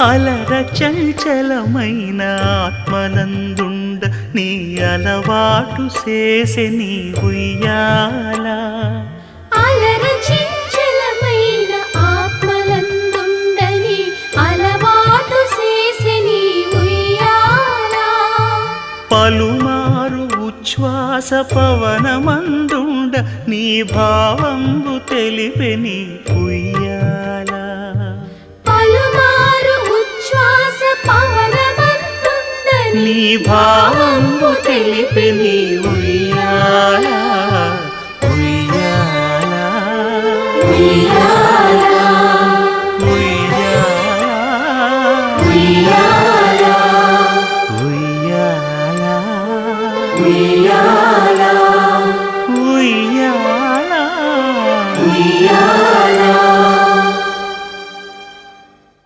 అలర చంచలమైన ఆత్మనందుండ నీ అలవాటు చేసే నీ ఉయ్యాల. అలర చంచలమైన ఆత్మనందుండ నీ అలవాటు చేసే నీ ఉయ్యాల. పలుమారు ఉచ్ఛ్వాస పవనమందుండ నీ భావంబు తెలిపే నీ ఉయ్యాల. పలుమారు ఉచ్ఛ్వాస పవనమందుండ నీ భావంబు తెలిపే నీ ఉయ్యాల.